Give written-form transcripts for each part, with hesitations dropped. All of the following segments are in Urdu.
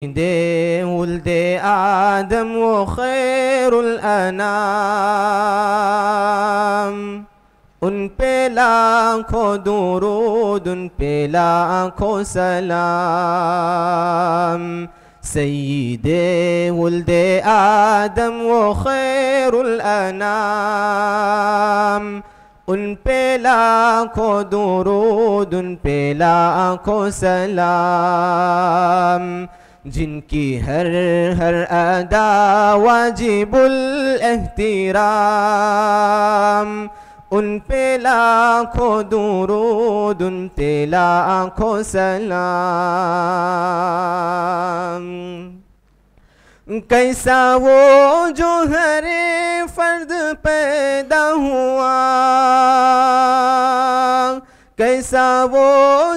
ولد آدم وخیر الانام، ان پہ لاکھوں درود، ان پہ لاکھوں سلام۔ سید ولد آدم وخیر الانام، ان پہ لاکھوں درود، ان پہ لاکھوں سلام۔ جن کی ہر ادا واجب الاحترام، ان پہ لاکھوں درود، ان پہ لاکھوں سلام۔ کیسا وہ جو ہر فرد پیدا ہوا، کیسا وہ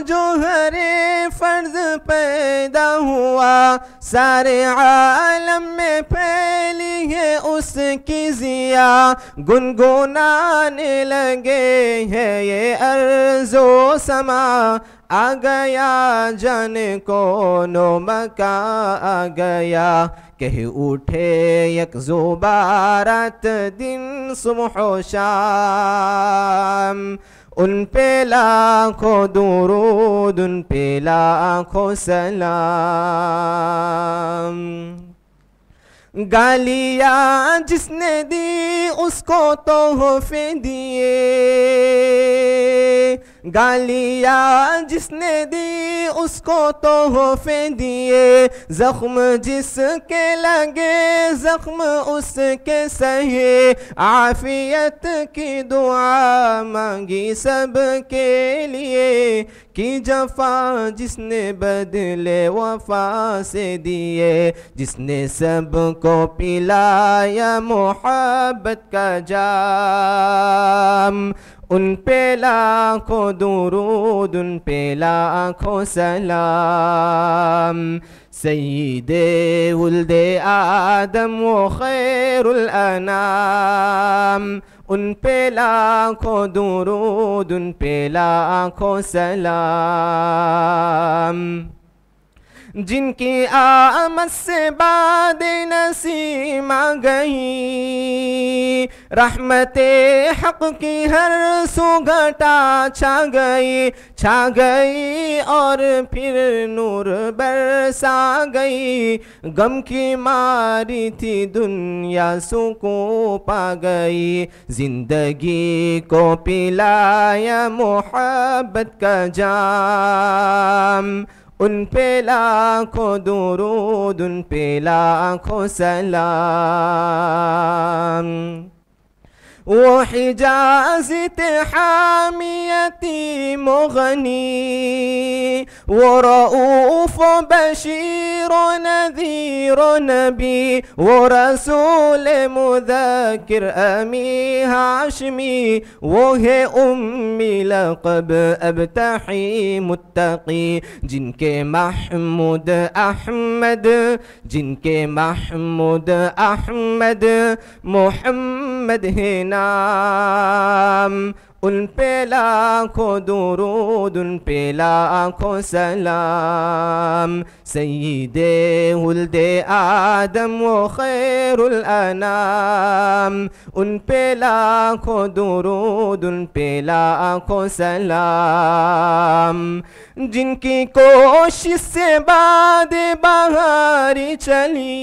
جو ہر فرد پیدا ہوا، سارے عالم میں پھیلی ہے اس کی ضیا، گنگنانے لگے ہیں یہ ارض و سما، آ گیا جانے کون و مکاں آ گیا، کہہ اٹھے یک زبارات دن صبح و شام، ان پہ لاکھوں درود، ان پہ لاکھوں سلام۔ گالیاں جس نے دی اس کو تحفے دیے، گالیاں جس نے دی اس کو تحفے دیے، زخم جس کے لگے زخم اس کے سہے، عافیت کی دعا مانگی سب کے لیے، کی جفا جس نے بدلے وفا سے دیے، جس نے سب کو پلایا محبت کا جام، ان پہ لاکھوں درود، ان پہ لاکھوں سلام۔ سید ولد آدم وخیر الانام، ان پہ لاکھوں درود، ان پہ لاکھوں سلام۔ جن کی آمد سے باد نسیم آ گئی، رحمت حق کی ہر سو گھٹا چھا گئی اور پھر نور برسا گئی، غم کی ماری تھی دنیا سکون پا گئی، زندگی کو پلایا محبت کا جام، ان پہ لاکھوں درود، ان پہ لاکھوں سلام۔ وہ حجاز حامی یتیم و غنی، وہ رؤوف و بشیر و نذیر و نبی، وہ رسول مذکر امی ہاشمی، وہ ہے امی لقب ابتحی متقی، جن کے محمود احمد، جن کے محمود احمد محمد ہے نام، ان پہ لاکھوں درود، ان پہ لاکھوں سلام۔ سید ولد آدم وخیر الانام، ان پہ لاکھوں درود، ان پہ لاکھوں سلام۔ جن کی کوشش سے باد بہاری چلی،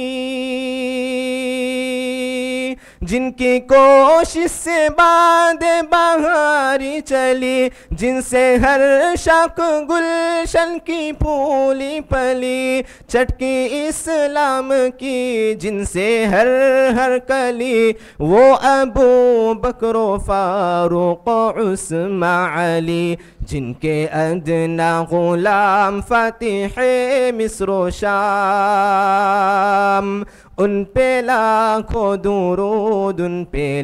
جن کی کوشش سے باد بہاری چلی، جن سے ہر شاخ گلشن کی پھولی پلی، چٹکی اسلام کی جن سے ہر کلی، وہ ابو بکر و فاروق و عثمان علی، جن کے ادنا غلام فاتح مصر و شام، ان پہ لاکھوں درود، ان پہ